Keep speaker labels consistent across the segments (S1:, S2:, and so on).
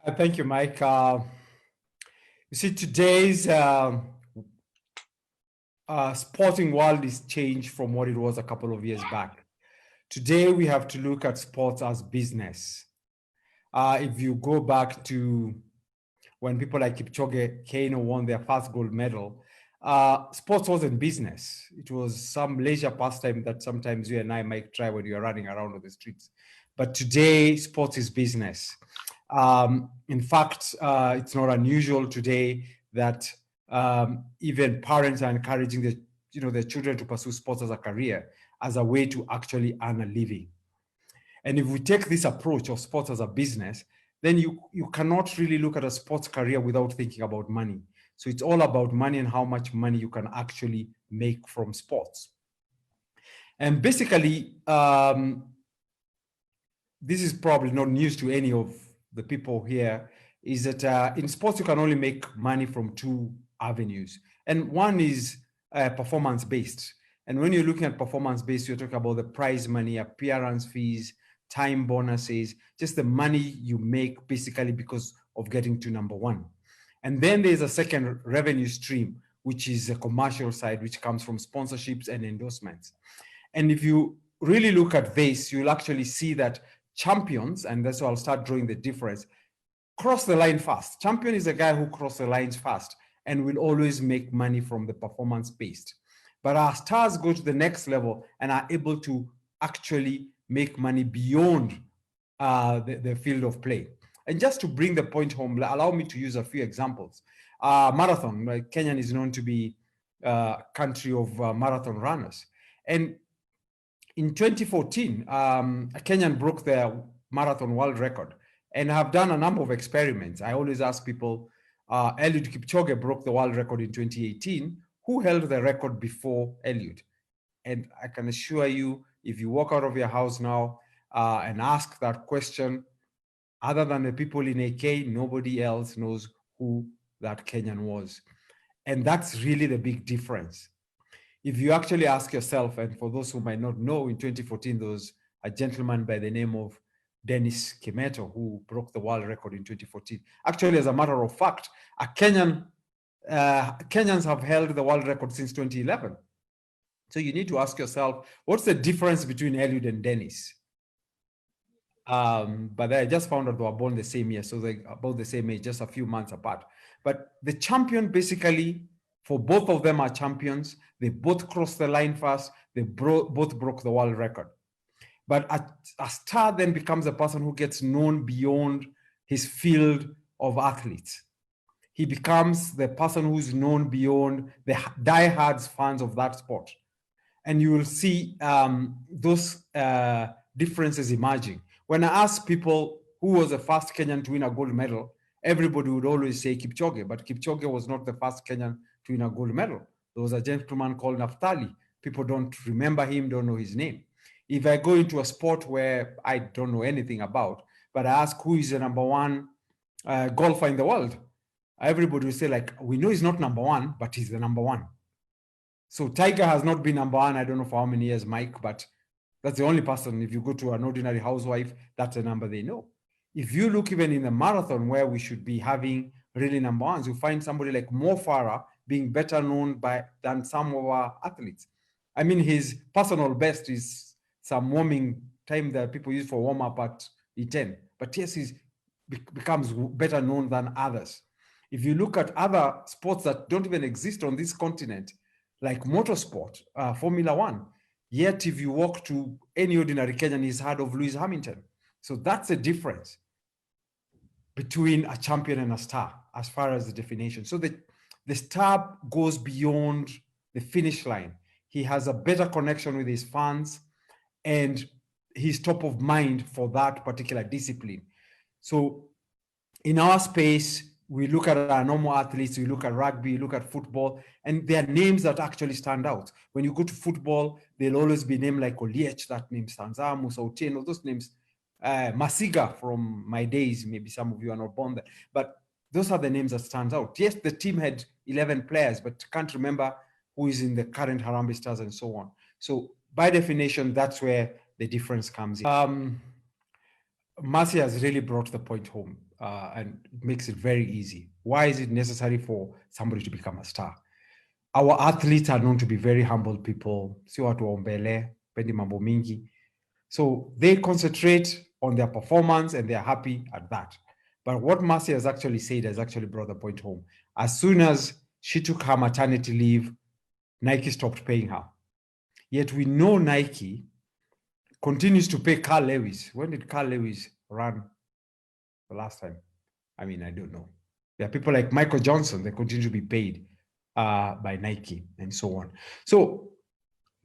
S1: Thank you, Mike. You see, today's sporting world is changed from what it was a couple of years back. Today, we have to look at sports as business. If you go back to when people like Kipchoge Keino won their first gold medal, sports wasn't business. It was some leisure pastime that sometimes you and I might try when you're running around on the streets. But today, sports is business. In fact, it's not unusual today that even parents are encouraging their children to pursue sports as a career, as a way to actually earn a living. And if we take this approach of sports as a business, then you cannot really look at a sports career without thinking about money. So it's all about money and how much money you can actually make from sports. And basically, this is probably not news to any of the people here, is that in sports you can only make money from two avenues. And one is performance-based. And when you're looking at performance-based, you're talking about the prize money, appearance fees, time bonuses, just the money you make basically because of getting to number one. And then there's a second revenue stream, which is the commercial side, which comes from sponsorships and endorsements. And if you really look at this, you'll actually see that champions, and that's why I'll start drawing the difference, cross the line fast. Champion is a guy who crosses the lines fast and will always make money from the performance-based. But our stars go to the next level and are able to actually make money beyond the field of play. And just to bring the point home, allow me to use a few examples. Marathon, like Kenya is known to be a country of marathon runners. And in 2014, a Kenyan broke the marathon world record and have done a number of experiments. I always ask people, Eliud Kipchoge broke the world record in 2018. Who held the record before Eliud? And I can assure you, if you walk out of your house now and ask that question, other than the people in AK, nobody else knows who that Kenyan was. And that's really the big difference. If you actually ask yourself, and for those who might not know, in 2014, there was a gentleman by the name of Dennis Kimeto who broke the world record in 2014. Actually, as a matter of fact, Kenyans have held the world record since 2011. So you need to ask yourself, what's the difference between Eliud and Dennis? But I just found out they were born the same year, so they're about the same age, just a few months apart. But the champion, basically, for both of them are champions. They both crossed the line fast. They both broke the world record. But a star then becomes a person who gets known beyond his field of athletes. He becomes the person who's known beyond the diehards fans of that sport. And you will see those differences emerging. When I ask people who was the first Kenyan to win a gold medal, everybody would always say Kipchoge, but Kipchoge was not the first Kenyan to win a gold medal. There was a gentleman called Naftali. People don't remember him, don't know his name. If I go into a sport where I don't know anything about, but I ask who is the number one golfer in the world, everybody will say, like, we know he's not number one, but he's the number one. So Tiger has not been number one, I don't know for how many years, Mike, but that's the only person. If you go to an ordinary housewife, that's the number they know. If you look even in the marathon where we should be having really number ones, you find somebody like Mo Farah being better known than some of our athletes. I mean, his personal best is some warming time that people use for warm up at E10. But yes, he becomes better known than others. If you look at other sports that don't even exist on this continent, like motorsport, Formula One, yet if you walk to any ordinary Kenyan, he's heard of Lewis Hamilton. So that's the difference between a champion and a star as far as the definition. So the star goes beyond the finish line. He has a better connection with his fans and he's top of mind for that particular discipline. So in our space, we look at our normal athletes, we look at rugby, we look at football, and there are names that actually stand out. When you go to football, there'll always be a name like Oliech, that name stands out, Musa Otieno, those names, Masiga from my days, maybe some of you are not born there, but those are the names that stand out. Yes, the team had 11 players, but can't remember who is in the current Harambee Stars and so on. So by definition, that's where the difference comes in. Marcia has really brought the point home and makes it very easy. Why is it necessary for somebody to become a star? Our athletes are known to be very humble people. Si watu waombele, pendi mambo mingi. So they concentrate on their performance and they're happy at that. But what Marcia has actually said has actually brought the point home. As soon as she took her maternity leave, Nike stopped paying her. Yet we know Nike continues to pay Carl Lewis. When did Carl Lewis run the last time? I mean, I don't know. There are people like Michael Johnson, they continue to be paid by Nike and so on. So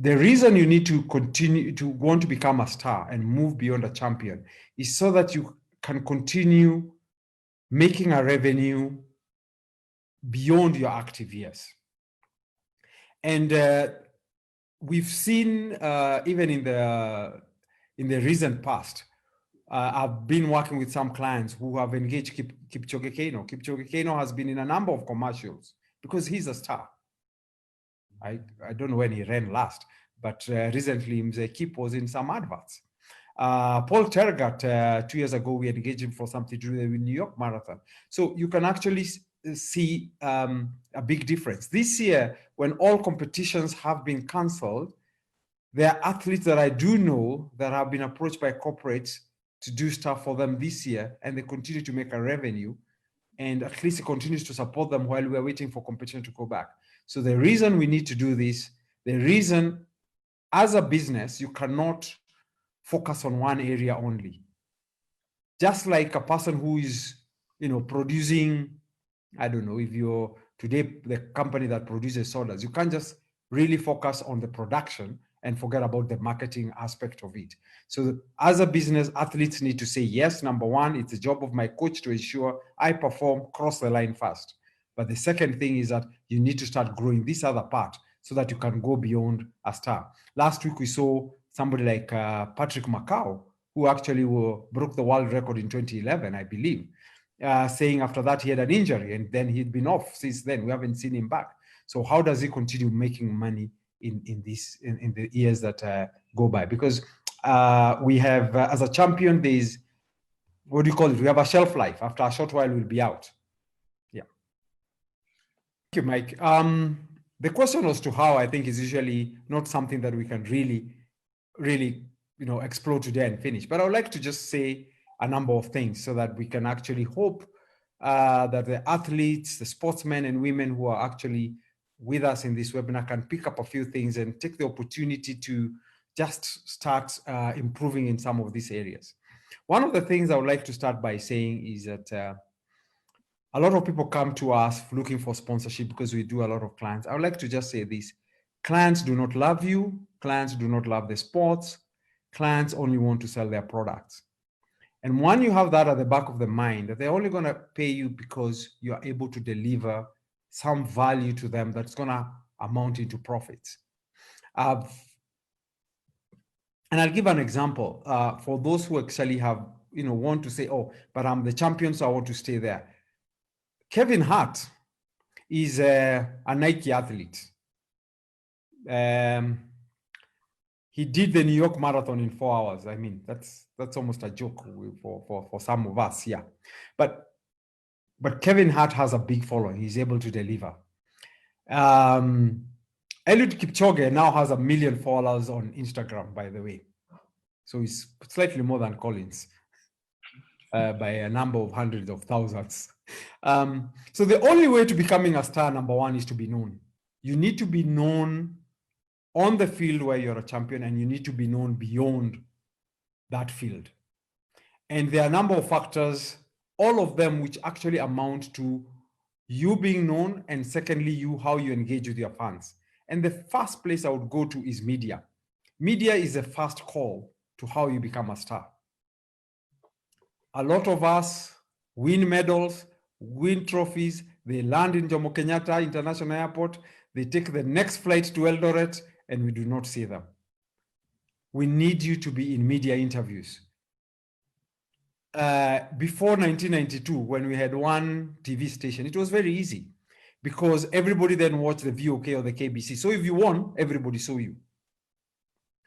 S1: the reason you need to continue to want to become a star and move beyond a champion is so that you can continue making a revenue beyond your active years. And we've seen even in the recent past, I've been working with some clients who have engaged Kipchoge Keino. Kipchoge Keino has been in a number of commercials because he's a star. I don't know when he ran last, but recently Mzee Kip was in some adverts. Paul Tergat, 2 years ago, we engaged him for something to do with the New York Marathon. So you can actually see a big difference. This year, when all competitions have been cancelled, there are athletes that I do know that have been approached by corporates to do stuff for them this year, and they continue to make a revenue, and at least it continues to support them while we're waiting for competition to go back. So the reason we need to do this, the reason as a business, you cannot focus on one area only. Just like a person who is, producing, I don't know, if you're today the company that produces sodas, you can't just really focus on the production and forget about the marketing aspect of it. So as a business, athletes need to say, yes, number one, it's the job of my coach to ensure I perform, cross the line fast. But the second thing is that you need to start growing this other part so that you can go beyond a star. Last week, we saw somebody like Patrick Macau, who actually broke the world record in 2011, I believe, saying after that he had an injury and then he'd been off since then. We haven't seen him back. So how does he continue making money in the years that go by? Because we have, as a champion, there's, what do you call it? We have a shelf life. After a short while, we'll be out. Yeah. Thank you, Mike. The question as to how, I think, is usually not something that we can really explore today and finish. But I would like to just say a number of things so that we can actually hope that the athletes, the sportsmen and women who are actually with us in this webinar can pick up a few things and take the opportunity to just start improving in some of these areas. One of the things I would like to start by saying is that a lot of people come to us looking for sponsorship because we do a lot of clients. I would like to just say this. Clients do not love you. Clients do not love the sports. Clients only want to sell their products. And when you have that at the back of the mind, that they're only going to pay you because you are able to deliver some value to them that's going to amount into profits. And I'll give an example for those who actually have, want to say, oh, but I'm the champion, so I want to stay there. Kevin Hart is a Nike athlete. He did the New York Marathon in 4 hours. I mean, that's almost a joke for some of us, yeah. But Kevin Hart has a big following. He's able to deliver. Eliud Kipchoge now has 1 million followers on Instagram, by the way. So he's slightly more than Collins by a number of hundreds of thousands. So the only way to becoming a star, number one, is to be known. You need to be known on the field where you're a champion, and you need to be known beyond that field. And there are a number of factors, all of them which actually amount to you being known, and secondly, how you engage with your fans. And the first place I would go to is media. Media is the first call to how you become a star. A lot of us win medals, win trophies, they land in Jomo Kenyatta International Airport, they take the next flight to Eldoret, and we do not see them. We need you to be in media interviews. Before 1992, when we had one TV station, it was very easy because everybody then watched the VOK or the KBC. So if you won, everybody saw you.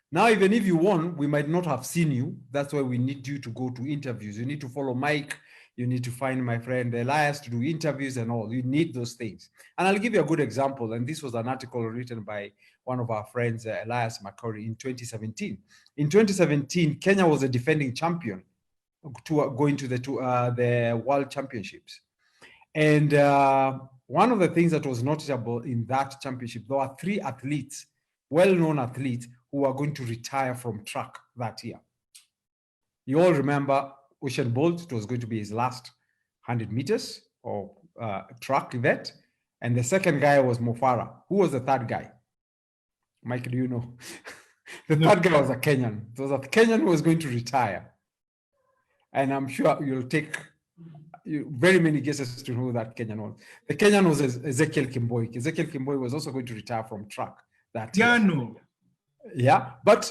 S1: Now, even if you won, we might not have seen you. That's why we need you to go to interviews. You need to follow Mike. You need to find my friend Elias to do interviews and all. You need those things. And I'll give you a good example. And this was an article written by one of our friends, Elias McCurry, in 2017. In 2017, Kenya was a defending champion going to the World Championships. And one of the things that was noticeable in that championship, there were 3 athletes, well-known athletes, who are going to retire from track that year. You all remember Usain Bolt, it was going to be his last 100 meters or track event. And the second guy was Mo Farah. Who was the third guy? Mike, do you know? The third guy was a Kenyan. It was a Kenyan who was going to retire. And I'm sure you'll take very many guesses to know who that Kenyan was. The Kenyan was Ezekiel Kimboi. Ezekiel Kimboi was also going to retire from track that year.
S2: Yeah, no.
S1: Yeah, but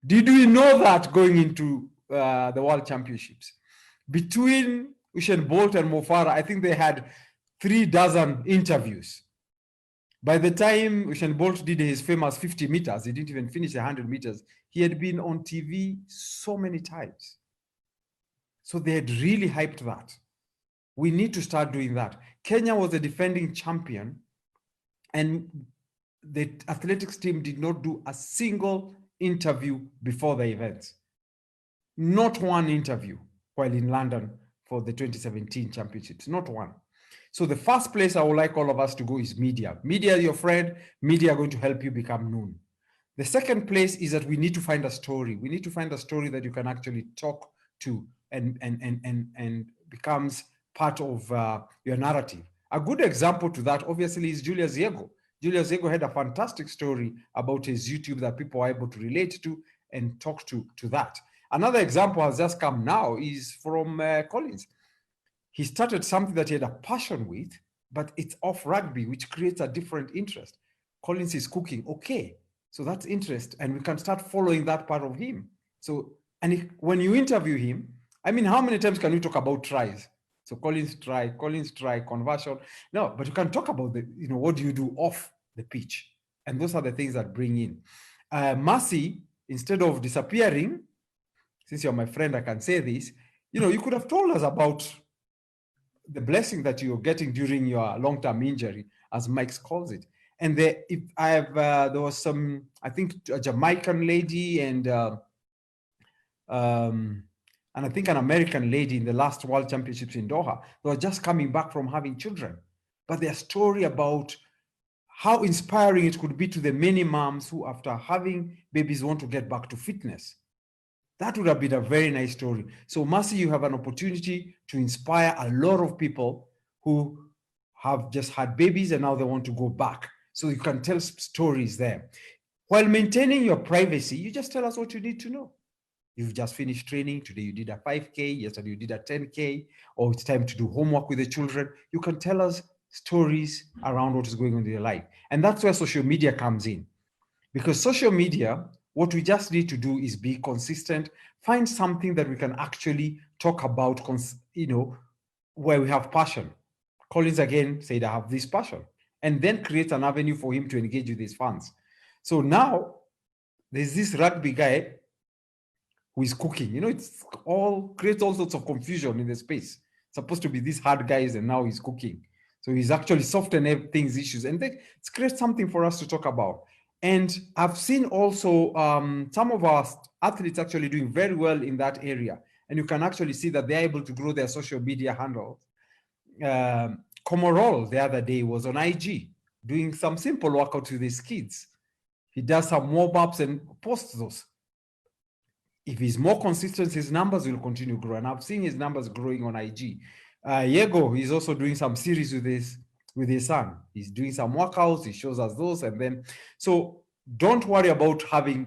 S1: did we know that going into the World Championships? Between Usain Bolt and Mo Farah, I think they had 36 interviews. By the time Usain Bolt did his famous 50 meters, he didn't even finish 100 meters. He had been on TV so many times. So they had really hyped that. We need to start doing that. Kenya was a defending champion, and the athletics team did not do a single interview before the events. Not one interview while in London for the 2017 championships, not one. So the first place I would like all of us to go is media. Media, your friend, media are going to help you become known. The second place is that we need to find a story. We need to find a story that you can actually talk to and becomes part of your narrative. A good example to that, obviously, is Julius Yego. Julius Yego had a fantastic story about his YouTube that people are able to relate to and talk to that. Another example has just come now is from Collins. He started something that he had a passion with, but it's off rugby, which creates a different interest. Collins is cooking. Okay, so that's interest, and we can start following that part of him. So, and when you interview him, I mean, how many times can we talk about tries? So Collins try, conversion. No, but you can talk about what do you do off the pitch? And those are the things that bring in. Mercy, instead of disappearing, since you're my friend, I can say this, you could have told us about the blessing that you're getting during your long-term injury, as Mike calls it. And there was some, I think, a Jamaican lady and I think an American lady in the last World Championships in Doha. They were just coming back from having children. But their story about how inspiring it could be to the many moms who, after having babies, want to get back to fitness. That would have been a very nice story. So, Mercy, you have an opportunity to inspire a lot of people who have just had babies and now they want to go back. So you can tell stories there. While maintaining your privacy, you just tell us what you need to know. You've just finished training. Today you did a 5K. Yesterday you did a 10K. Or it's time to do homework with the children. You can tell us stories around what is going on in your life. And that's where social media comes in. Because social media, what we just need to do is be consistent, find something that we can actually talk about, where we have passion. Collins again said, I have this passion. And then create an avenue for him to engage with his fans. So now there's this rugby guy who is cooking. It's creates all sorts of confusion in the space. It's supposed to be these hard guys, and now he's cooking. So he's actually softening things, issues, and it's creates something for us to talk about. And I've seen also some of our athletes actually doing very well in that area. And you can actually see that they're able to grow their social media handles. Komorol the other day was on IG doing some simple workouts with his kids. He does some warm-ups and posts those. If he's more consistent, his numbers will continue growing. I've seen his numbers growing on IG. Yego, he's also doing some series with his son. He's doing some workouts. He shows us those. And then, so don't worry about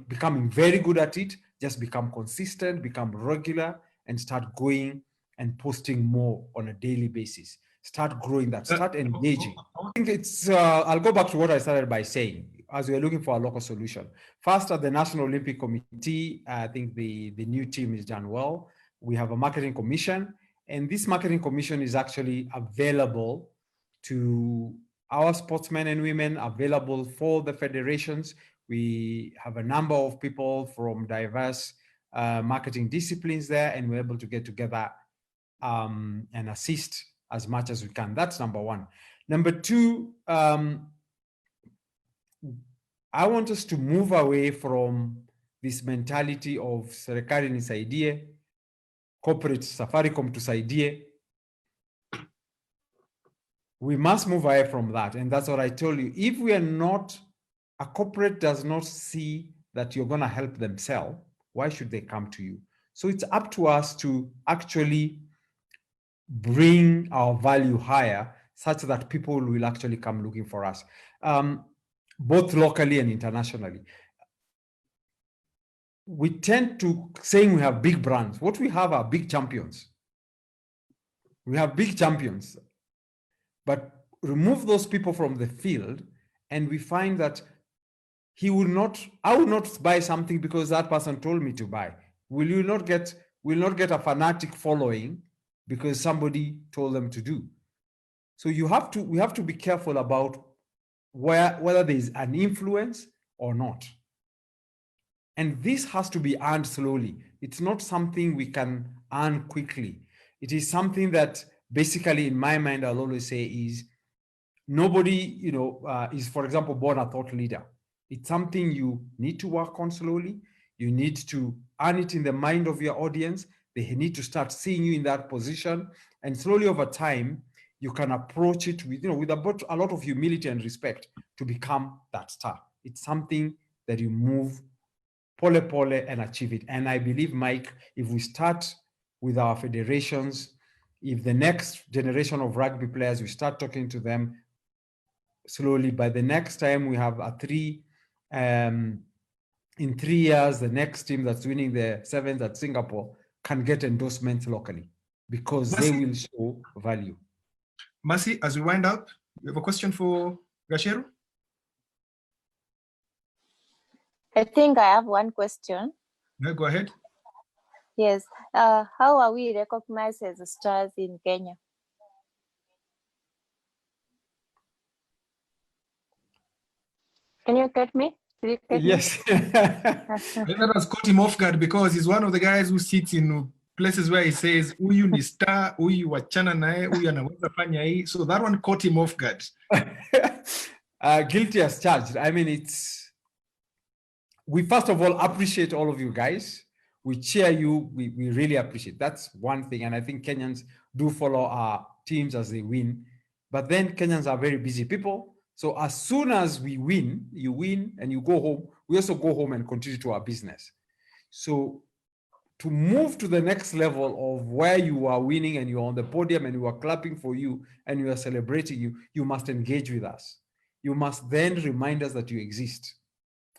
S1: becoming very good at it. Just become consistent, become regular, and start going and posting more on a daily basis. Start growing that, start engaging. I think it's, I'll go back to what I started by saying, as we're looking for a local solution. First, at the National Olympic Committee, I think the new team is done well. We have a marketing commission, and this marketing commission is actually available to our sportsmen and women, available for the federations. We have a number of people from diverse marketing disciplines there, and we're able to get together and assist as much as we can. That's number one. Number two, I want us to move away from this mentality of serikali nisaidie, corporate Safaricom tusaidie. We must move away from that. And that's what I told you. If we are not, a corporate does not see that you're going to help them sell, why should they come to you? So it's up to us to actually bring our value higher such that people will actually come looking for us, both locally and internationally. We tend to saying we have big brands. What we have are big champions. We have big champions, but remove those people from the field and we find that I will not buy something because that person told me to buy. Will not get a fanatic following because somebody told them to do. So we have to be careful about whether there is an influence or not. And this has to be earned slowly. It's not something we can earn quickly. It is something that basically, in my mind, I'll always say is nobody, is, for example, born a thought leader. It's something you need to work on slowly. You need to earn it in the mind of your audience. They need to start seeing you in that position. And slowly over time, you can approach it with a lot of humility and respect to become that star. It's something that you move pole and achieve it. And I believe, Mike, if we start with our federations, if the next generation of rugby players, we start talking to them slowly, by the next time we have in 3 years, the next team that's winning the sevens at Singapore can get endorsements locally because they will show value.
S2: Mercy, as we wind up, you have a question for Gacheru?
S3: I think I have one question.
S2: No, go ahead.
S3: Yes. How are we recognized as stars in Kenya? Can you get me?
S1: Yes.
S2: That has caught him off guard because he's one of the guys who sits in places where he says, "Uyu ni star, uyu wachana nae, uyu anaweza fanya hii." So that one caught him off guard.
S1: Guilty as charged. I mean, we first of all appreciate all of you guys. We cheer you. We really appreciate. That's one thing. And I think Kenyans do follow our teams as they win. But then Kenyans are very busy people. So as soon as we win, you win and you go home, we also go home and continue to our business. So to move to the next level of where you are winning and you're on the podium and we are clapping for you and we are celebrating you, you must engage with us. You must then remind us that you exist.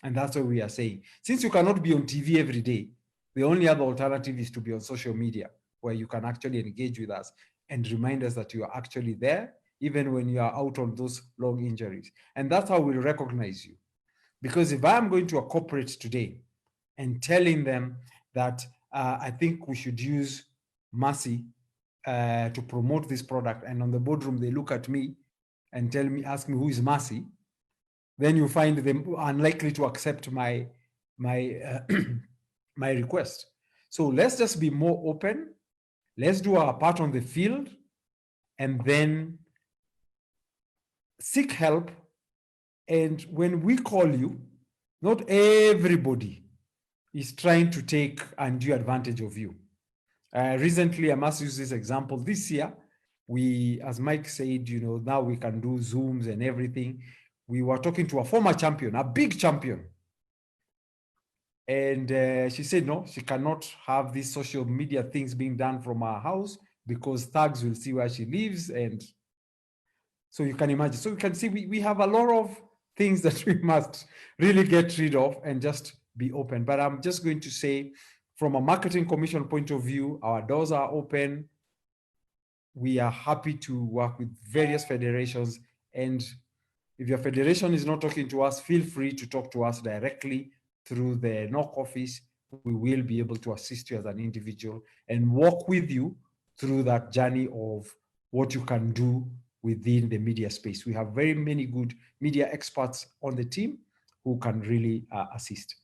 S1: And that's what we are saying. Since you cannot be on TV every day, the only other alternative is to be on social media where you can actually engage with us and remind us that you are actually there, even when you are out on those long injuries. And that's how we'll recognize you. Because if I'm going to a corporate today and telling them that I think we should use Mercy to promote this product, and on the boardroom, they look at me and ask me who is Mercy, then you find them unlikely to accept my request. So let's just be more open. Let's do our part on the field and then seek help. And when we call you, not everybody is trying to take undue advantage of you. Recently, I must use this example. This year, we, as Mike said, now we can do Zooms and everything. We were talking to a former champion, a big champion. And she said, no, she cannot have these social media things being done from her house because thugs will see where she lives. And so you can imagine. So you can see we have a lot of things that we must really get rid of and just be open. But I'm just going to say, from a marketing commission point of view, our doors are open. We are happy to work with various federations. And if your federation is not talking to us, feel free to talk to us directly through the NOC office. We will be able to assist you as an individual and walk with you through that journey of what you can do within the media space. We have very many good media experts on the team who can really assist.